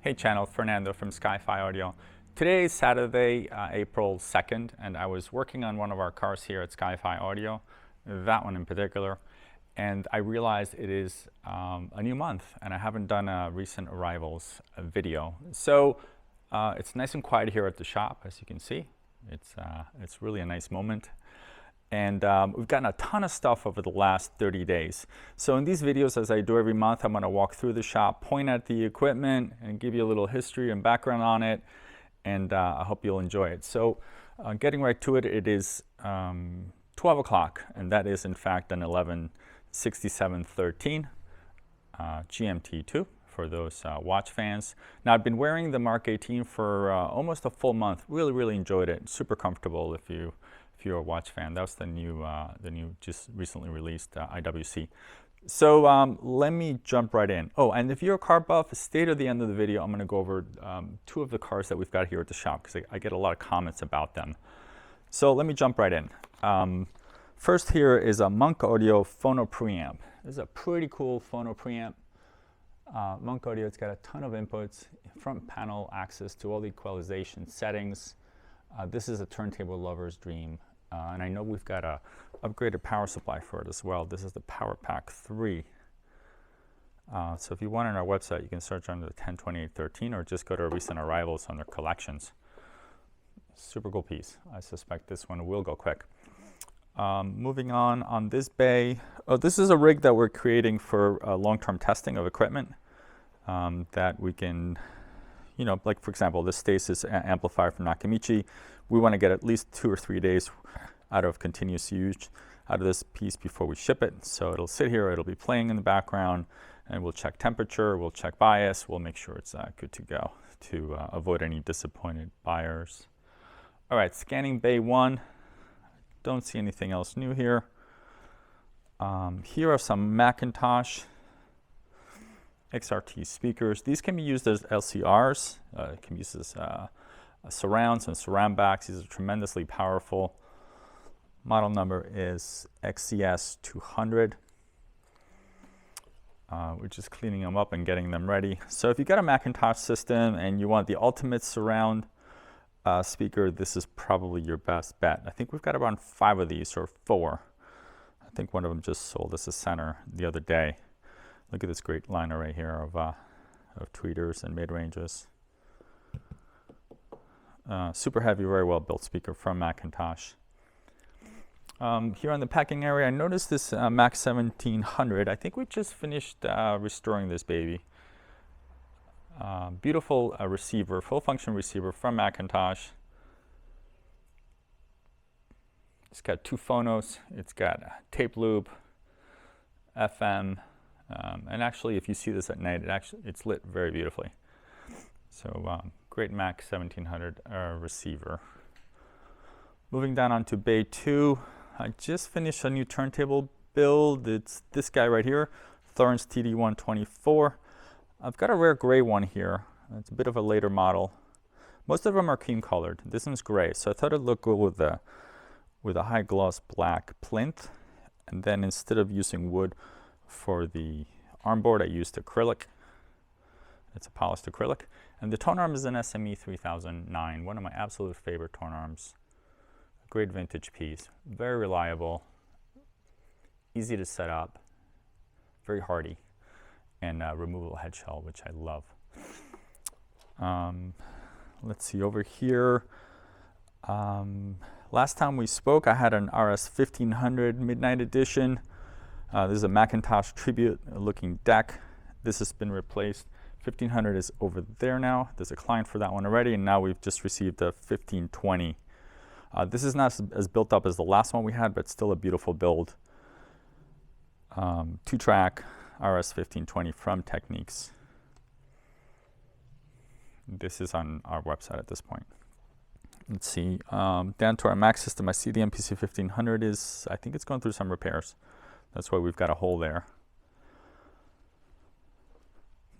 Hey channel, Fernando from SkyFi Audio. Today is Saturday, April 2nd, and I was working on one of our cars here at SkyFi Audio, that one in particular, and I realized it is a new month, and I haven't done a recent arrivals video. So it's nice and quiet here at the shop, as you can see. It's really a nice moment. And we've gotten a ton of stuff over the last 30 days. So in these videos, as I do every month, I'm going to walk through the shop, point at the equipment, and give you a little history and background on it. And I hope you'll enjoy it. So getting right to it, it is 12 o'clock, and that is in fact an 11/67/13 GMT2 for those watch fans. Now I've been wearing the Mark 18 for almost a full month. Really enjoyed it. Super comfortable if you're a watch fan. That was the new just recently released IWC. So let me jump right in. Oh, and if you're a car buff, stay to the end of the video. I'm going to go over two of the cars that we've got here at the shop because I get a lot of comments about them. So let me jump right in. First here is a Monk Audio phono preamp. This is a pretty cool phono preamp. Monk Audio, it's got a ton of inputs, front panel access to all the equalization settings. This is a turntable lover's dream. And I know we've got a upgraded power supply for it as well. This is the Power Pack 3. So if you want it on our website, you can search under the 102813 or just go to recent arrivals under collections. Super cool piece. I suspect this one will go quick. Moving on this bay. Oh, this is a rig that we're creating for long-term testing of equipment that we can, you know, like for example, this stasis amplifier from Nakamichi. We want to get at least 2 or 3 days out of continuous use out of this piece before we ship it. So it'll sit here, it'll be playing in the background, and we'll check temperature, we'll check bias, we'll make sure it's good to go to avoid any disappointed buyers. All right, scanning bay 1. Don't see anything else new here. Here are some Macintosh XRT speakers. These can be used as LCRs. It can be used as surrounds and surround backs. These are tremendously powerful. Model number is XCS200. We're just cleaning them up and getting them ready. So if you've got a Macintosh system and you want the ultimate surround speaker, this is probably your best bet. I think we've got around 5 of these, or 4. I think one of them just sold as a center the other day. Look at this great line array here of tweeters and mid-ranges. Super heavy, very well built speaker from Macintosh. Here on the packing area, I noticed this Mac 1700. I think we just finished restoring this baby. Beautiful receiver, full function receiver from Macintosh. It's got 2 phonos. It's got tape loop, FM, and actually, if you see this at night, it's lit very beautifully. So great Mac 1700 receiver. Moving down onto bay 2, I just finished a new turntable build. It's this guy right here, Thorens TD124. I've got a rare gray one here. It's a bit of a later model. Most of them are cream colored. This one's gray, so I thought it'd look good with a high gloss black plinth. And then instead of using wood for the arm board, I used acrylic. It's a polished acrylic. And the tone arm is an SME 3009, one of my absolute favorite tone arms. Great vintage piece, very reliable, easy to set up, very hardy, and removable head shell, which I love. Let's see over here. Last time we spoke, I had an RS 1500 Midnight Edition. This is a Macintosh tribute looking deck. This has been replaced. 1500 is over there now. There's a client for that one already, and now we've just received a 1520. This is not as built up as the last one we had, but still a beautiful build. 2-track RS 1520 from Technics. This is on our website at this point. Let's see. Down to our Mac system, I see the MPC 1500 is, I think it's going through some repairs. That's why we've got a hole there.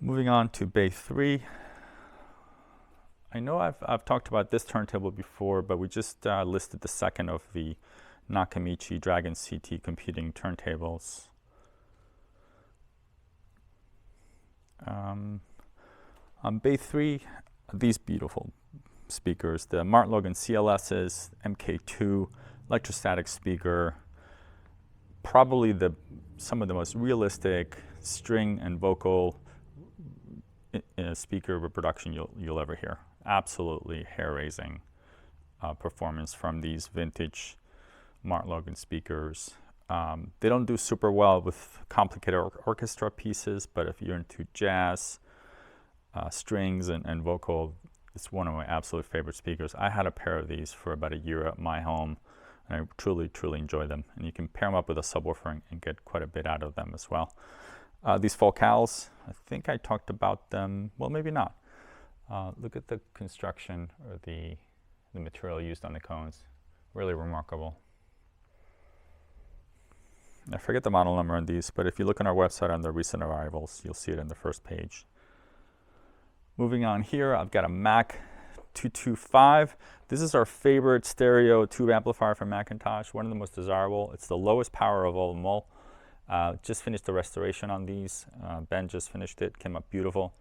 Moving on to bay 3. I know I've talked about this turntable before, but we just listed the second of the Nakamichi Dragon CT computing turntables. Bay 3, these beautiful speakers, the Martin Logan CLS's MK2 electrostatic speaker, probably some of the most realistic string and vocal speaker reproduction you'll ever hear. Absolutely hair-raising performance from these vintage Martin Logan speakers. They don't do super well with complicated orchestra pieces, but if you're into jazz, strings, and vocal, it's one of my absolute favorite speakers. I had a pair of these for about a year at my home, and I truly, truly enjoy them. And you can pair them up with a subwoofer and get quite a bit out of them as well. These Focals, I think I talked about them, well, maybe not. Look at the construction or the material used on the cones. Really remarkable. I forget the model number on these, but if you look on our website on the recent arrivals, you'll see it in the first page. Moving on here, I've got a Mac 225. This is our favorite stereo tube amplifier from Macintosh, one of the most desirable. It's the lowest power of all of them all. Just finished the restoration on these. Ben just finished it, came up beautiful.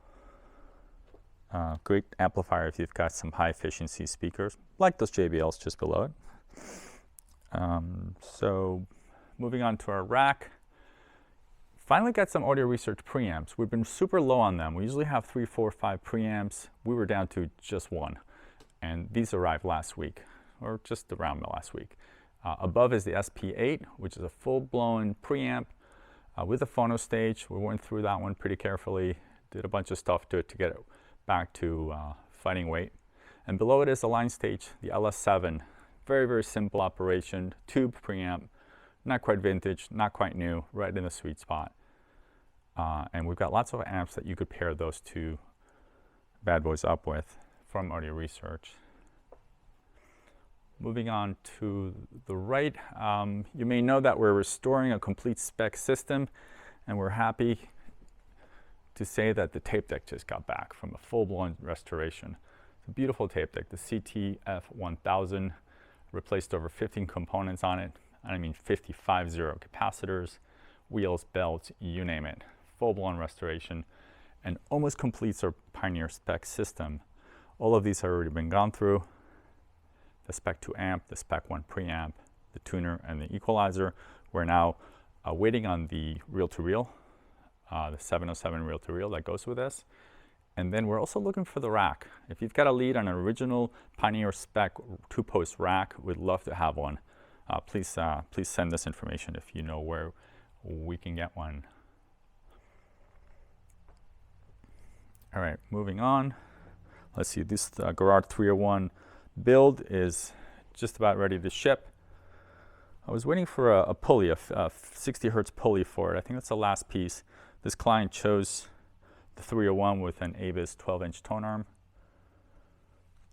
Great amplifier if you've got some high efficiency speakers, like those JBLs just below it. So moving on to our rack. Finally got some audio research preamps. We've been super low on them. We usually have 3, 4, 5 preamps. We were down to just one. And these arrived last week, or just around last week. Above is the SP8, which is a full-blown preamp with a phono stage. We went through that one pretty carefully, did a bunch of stuff to it to get it back to fighting weight. And below it is the line stage, the LS7. Very, very simple operation, tube preamp. Not quite vintage, not quite new, right in the sweet spot. And we've got lots of amps that you could pair those two bad boys up with from Audio Research. Moving on to the right, you may know that we're restoring a complete spec system, and we're happy to say that the tape deck just got back from a full-blown restoration. It's a beautiful tape deck, the CTF1000, replaced over 15 components on it. I mean 50 capacitors, wheels, belts, you name it. Full-blown restoration, and almost completes our Pioneer spec system. All of these have already been gone through. The Spec 2 amp, the Spec 1 preamp, the tuner, and the equalizer. We're now waiting on the reel-to-reel, the 707 reel-to-reel that goes with this. And then we're also looking for the rack. If you've got a lead on an original Pioneer spec 2-post rack, we'd love to have one. Please send this information if you know where we can get one. All right, moving on. Let's see, this Garrard 301 build is just about ready to ship. I was waiting for a pulley, a 60 hertz pulley for it. I think that's the last piece. This client chose the 301 with an Avis 12-inch tone arm.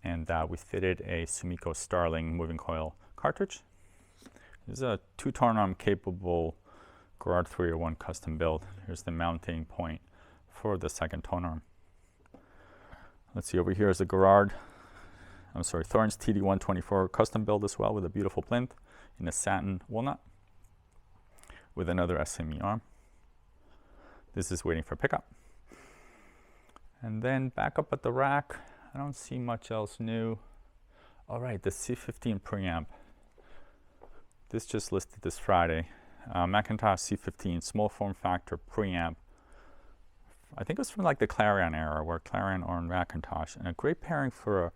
And we fitted a Sumiko Starling moving coil cartridge. This is a 2-tone arm capable Garrard 301 custom build. Here's the mounting point for the second tone arm. Let's see, over here is the Thorens TD124 custom build as well, with a beautiful plinth in a satin walnut with another SME arm. This is waiting for pickup. And then back up at the rack, I don't see much else new. All right, the C15 preamp. This just listed this Friday. Macintosh C15 small form factor preamp. I think it was from like the Clarion era, where Clarion owned Macintosh, and a great pairing for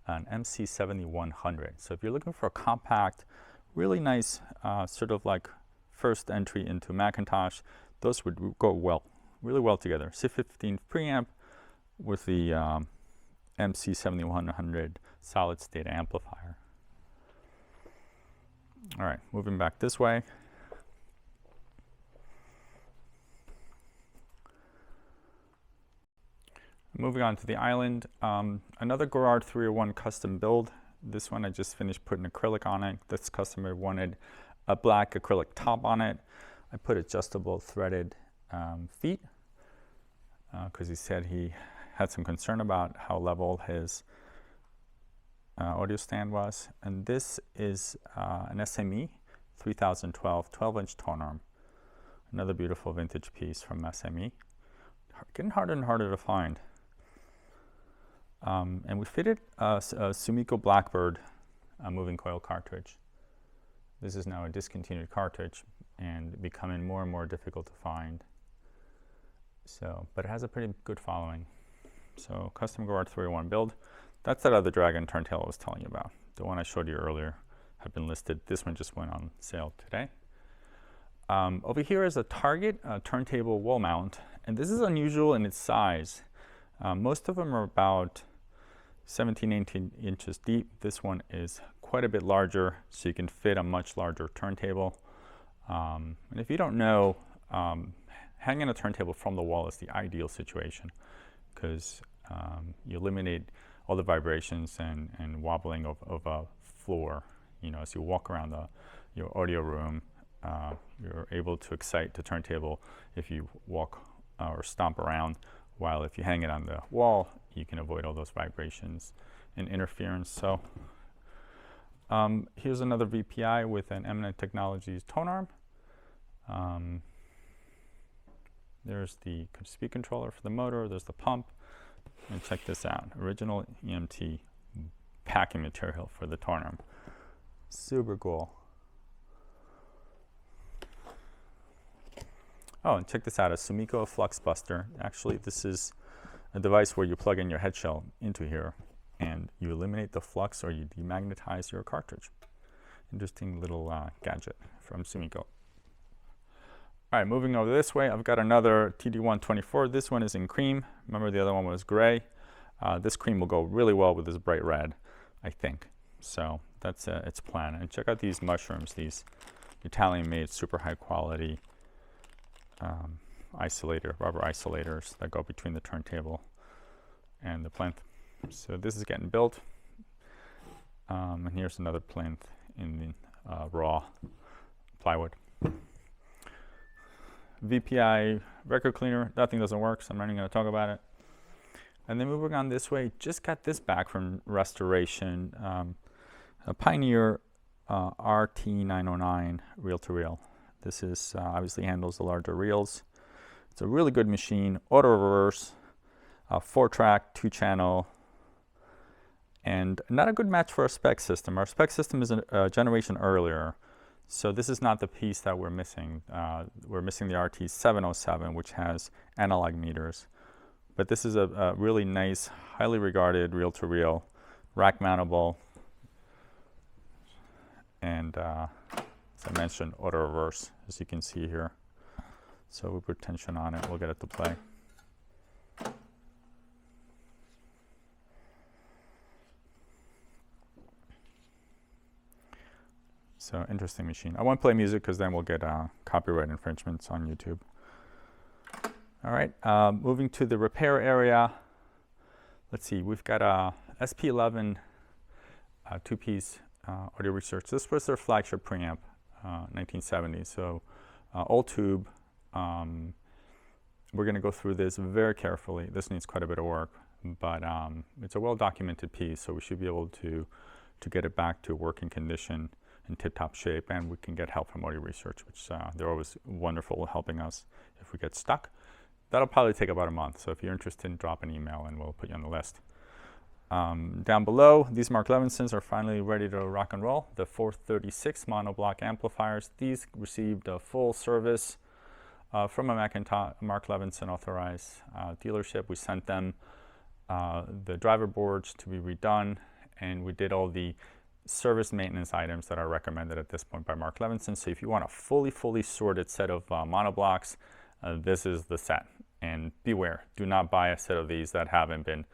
an MC7100. So if you're looking for a compact, really nice sort of like first entry into Macintosh, those would go well, really well together. C15 preamp with the MC7100 solid state amplifier. All right, moving back this way. Moving on to the island, another Garrard 301 custom build. This one I just finished putting acrylic on it. This customer wanted a black acrylic top on it. I put adjustable threaded feet because he said he had some concern about how level his audio stand was. And this is an SME 3012 12-inch tone arm. Another beautiful vintage piece from SME. Getting harder and harder to find. And we fitted a Sumiko Blackbird moving coil cartridge. This is now a discontinued cartridge and becoming more and more difficult to find. So, but it has a pretty good following. So custom Garrard 301 build. That's that other Dragon turntable I was telling you about. The one I showed you earlier had been listed. This one just went on sale today. Over here is a Target turntable wall mount, and this is unusual in its size. Most of them are about 17, 18 inches deep. This one is quite a bit larger, so you can fit a much larger turntable. And if you don't know, hanging a turntable from the wall is the ideal situation because you eliminate all the vibrations and wobbling of a floor. You know, as you walk around your audio room, you're able to excite the turntable if you walk or stomp around, while if you hang it on the wall, you can avoid all those vibrations and interference. So here's another VPI with an Eminent Technologies tone arm. There's the speed controller for the motor, there's the pump, and check this out, original EMT packing material for the tone arm. Super cool. Oh, and check this out, a Sumiko Flux Buster. Actually, this is a device where you plug in your head shell into here and you eliminate the flux or you demagnetize your cartridge. Interesting little gadget from Sumiko. All right, moving over this way, I've got another TD124. This one is in cream. Remember the other one was gray. This cream will go really well with this bright red, I think. So that's its plan. And check out these mushrooms, these Italian-made, super high quality rubber isolators that go between the turntable and the plinth. So this is getting built. And here's another plinth in the raw plywood. VPI record cleaner, that thing doesn't work, so I'm not even going to talk about it. And then moving on this way, just got this back from restoration, a Pioneer RT909 reel-to-reel. This is obviously handles the larger reels. It's a really good machine, auto reverse, 4-track, 2-channel, and not a good match for our spec system. Our spec system is a generation earlier, so this is not the piece that we're missing. We're missing the RT707, which has analog meters. But this is a really nice, highly regarded reel-to-reel, rack mountable, and as I mentioned, auto reverse, as you can see here. So we put tension on it, we'll get it to play. So interesting machine. I won't play music because then we'll get copyright infringements on YouTube. All right, moving to the repair area. Let's see, we've got a SP11 two-piece audio research. This was their flagship preamp, 1970. So old tube. We're going to go through this very carefully. This needs quite a bit of work, but it's a well-documented piece, so we should be able to get it back to working condition in tip-top shape, and we can get help from audio research, which they're always wonderful helping us if we get stuck. That'll probably take about a month, so if you're interested, drop an email and we'll put you on the list. Down below, these Mark Levinsons are finally ready to rock and roll. The 436 monoblock amplifiers. These received a full service from a Mark Levinson authorized dealership. We sent them the driver boards to be redone, and we did all the service maintenance items that are recommended at this point by Mark Levinson. So if you want a fully sorted set of monoblocks, this is the set. And beware, do not buy a set of these that haven't been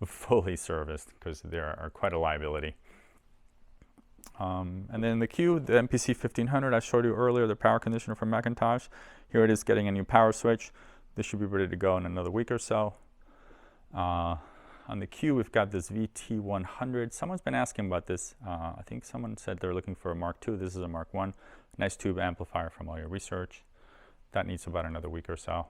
fully serviced, because they are quite a liability. And then the Q, the MPC 1500 I showed you earlier, the power conditioner from Macintosh. Here it is getting a new power switch. This should be ready to go in another week or so. On the Q, we've got this VT100. Someone's been asking about this. I think someone said they're looking for a Mark II. This is a Mark I. Nice tube amplifier from all your research. That needs about another week or so.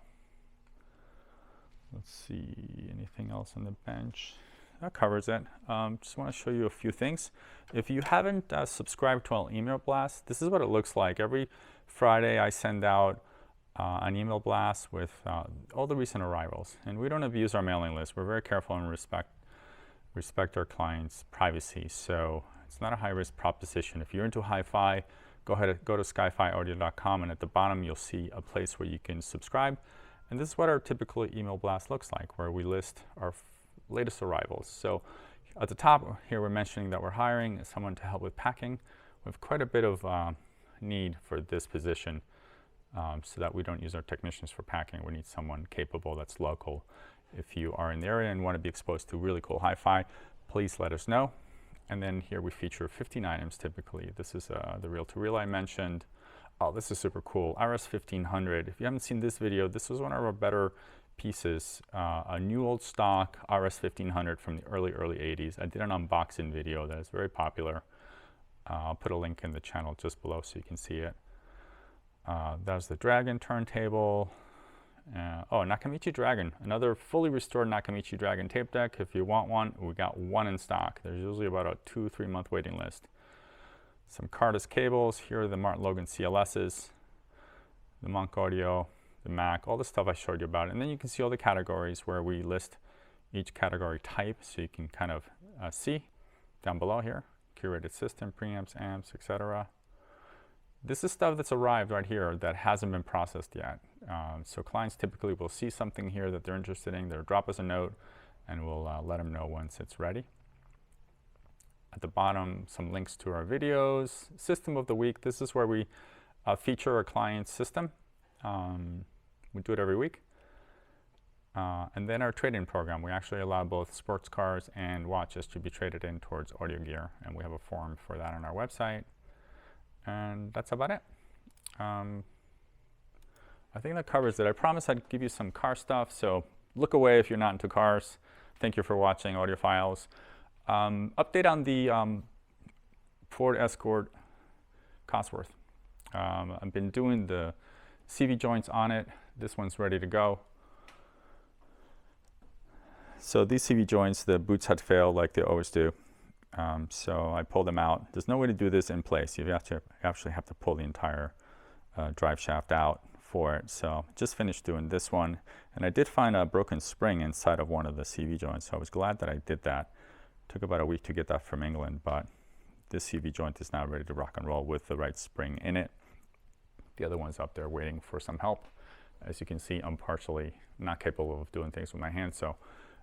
Let's see, anything else on the bench? That covers it. Just want to show you a few things. If you haven't subscribed to our email blast, this is what it looks like. Every Friday I send out an email blast with all the recent arrivals. And we don't abuse our mailing list. We're very careful and respect respect our clients' privacy. So it's not a high-risk proposition. If you're into HiFi, go ahead and go to skyfiaudio.com, and at the bottom you'll see a place where you can subscribe. And this is what our typical email blast looks like, where we list our latest arrivals. So at the top here, we're mentioning that we're hiring someone to help with packing. We have quite a bit of need for this position, so that we don't use our technicians for packing. We need someone capable that's local. If you are in the area and want to be exposed to really cool HiFi, please let us know. And then here we feature 15 items typically. This is the reel-to-reel I mentioned. Oh, this is super cool. RS 1500. If you haven't seen this video, this was one of our better pieces. A new old stock RS 1500 from the early 80s. I did an unboxing video that is very popular. I'll put a link in the channel just below so you can see it. That's the Dragon turntable. Oh, Nakamichi Dragon, another fully restored Nakamichi Dragon tape deck. If you want one, we got one in stock. There's usually about a 2-3 month waiting list. Some Cardus cables. Here are the Martin Logan CLSs, the Monk Audio, the Mac, all the stuff I showed you about. And then you can see all the categories where we list each category type, so you can kind of see down below here. Curated system, preamps, amps, etc. This is stuff that's arrived right here that hasn't been processed yet. So clients typically will see something here that they're interested in. They'll drop us a note, and we'll let them know once it's ready. At the bottom, some links to our videos. System of the week. This is where we feature a client's system. We do it every week. And then our trade-in program. We actually allow both sports cars and watches to be traded in towards audio gear, and we have a forum for that on our website. And that's about it. I think that covers it. I promised I'd give you some car stuff, so look away if you're not into cars. Thank you for watching Audiophiles. Update on the Ford Escort Cosworth. I've been doing the CV joints on it. This one's ready to go. So these CV joints, the boots had failed like they always do. So I pulled them out. There's no way to do this in place. You actually have to pull the entire drive shaft out for it. So just finished doing this one. And I did find a broken spring inside of one of the CV joints. So I was glad that I did that. Took about a week to get that from England, but this CV joint is now ready to rock and roll with the right spring in it. The other one's up there waiting for some help. As you can see, I'm partially not capable of doing things with my hands, so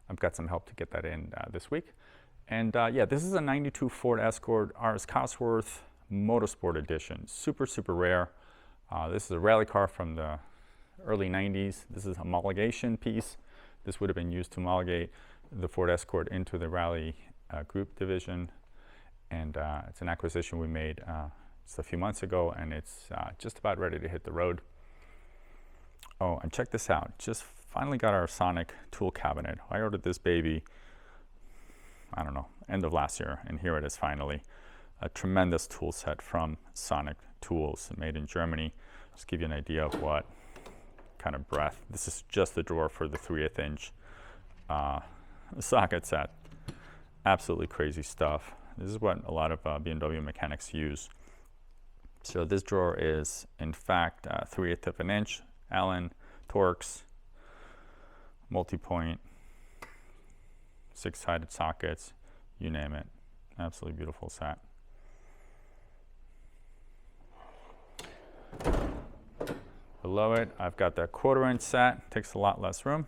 I've got some help to get that in this week. And yeah, this is a 92 Ford Escort RS Cosworth Motorsport Edition. Super, super rare. This is a rally car from the early 90s. This is a homologation piece. This would have been used to homologate the Ford Escort into the rally group division. And it's an acquisition we made just a few months ago, and it's just about ready to hit the road. Oh, and check this out. Just finally got our Sonic tool cabinet. I ordered this baby, I don't know, end of last year, and here it is finally. A tremendous tool set from Sonic Tools, made in Germany. Just give you an idea of what kind of breadth. This is just the drawer for the 3/8 inch socket set. Absolutely crazy stuff. This is what a lot of BMW mechanics use. So this drawer is, in fact, 3/8 of an inch, Allen, Torx, multi-point, 6-sided sockets, you name it. Absolutely beautiful set. Below it, I've got the 1/4 inch set. Takes a lot less room,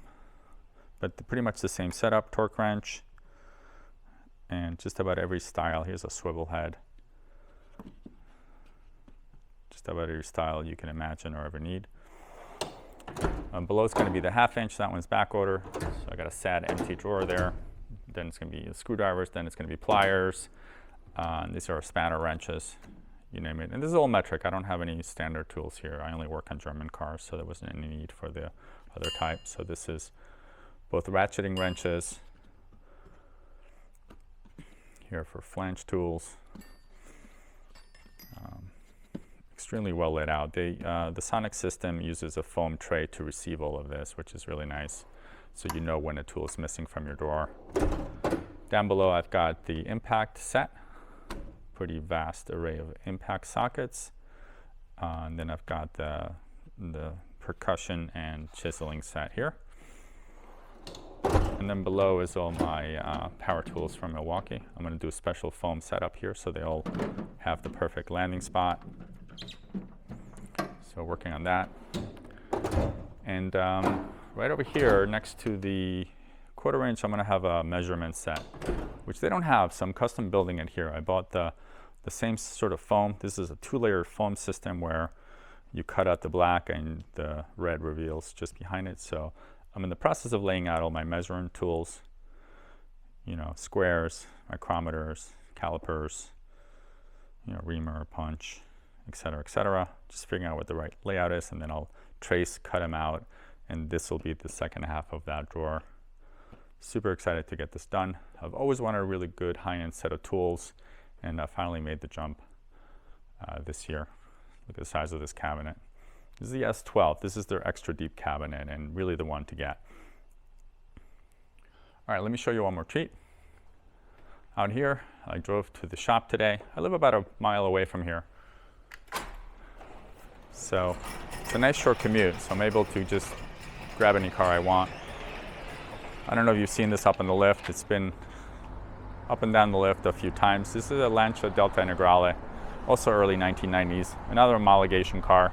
but pretty much the same setup. Torque wrench, and just about every style. Here's a swivel head. Just about every style you can imagine or ever need. Below it's going to be the 1/2 inch. That one's back order. So I got a sad empty drawer there. Then it's going to be screwdrivers. Then it's going to be pliers. These are spanner wrenches. You name it. And this is all metric. I don't have any standard tools here. I only work on German cars, so there wasn't any need for the other type. So this is both ratcheting wrenches. Here for flange tools. Extremely well laid out. The Sonic system uses a foam tray to receive all of this, which is really nice. So you know when a tool is missing from your drawer. Down below, I've got the impact set. Pretty vast array of impact sockets. And then I've got the percussion and chiseling set here. And then below is all my power tools from Milwaukee. I'm going to do a special foam setup here so they all have the perfect landing spot. So working on that. And right over here next to the 1/4 inch, I'm going to have a measurement set, which they don't have, so I'm custom building it here. I bought the same sort of foam. This is a 2-layer foam system where you cut out the black and the red reveals just behind it. So I'm in the process of laying out all my measuring tools, you know, squares, micrometers, calipers, you know, reamer, punch, etc., etc. Just figuring out what the right layout is, and then I'll trace, cut them out, and this will be the second half of that drawer. Super excited to get this done. I've always wanted a really good high-end set of tools, and I finally made the jump this year. Look at the size of this cabinet. This is the S12. This is their extra deep cabinet and really the one to get. All right, let me show you one more treat. Out here, I drove to the shop today. I live about a mile away from here. So it's a nice short commute, so I'm able to just grab any car I want. I don't know if you've seen this up in the lift. It's been up and down the lift a few times. This is a Lancia Delta Integrale, also early 1990s, another homologation car.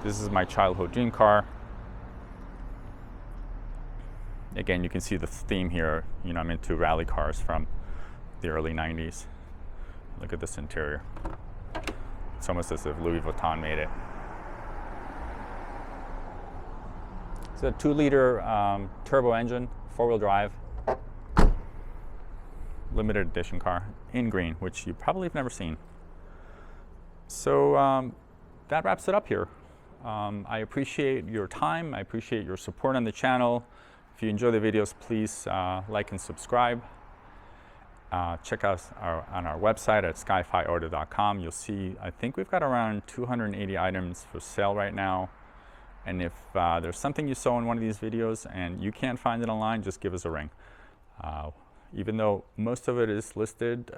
This is my childhood dream car. Again, you can see the theme here. You know, I'm into rally cars from the early 90s. Look at this interior. It's almost as if Louis Vuitton made it. It's a 2-liter turbo engine, 4-wheel drive, limited edition car in green, which you probably have never seen. So that wraps it up here. I appreciate your time. I appreciate your support on the channel. If you enjoy the videos, please like and subscribe. Check us on our website at skyfiorder.com. You'll see, I think we've got around 280 items for sale right now. And if there's something you saw in one of these videos and you can't find it online, just give us a ring. Even though most of it is listed,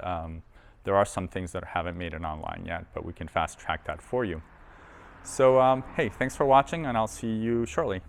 there are some things that haven't made it online yet, but we can fast track that for you. So hey, thanks for watching, and I'll see you shortly.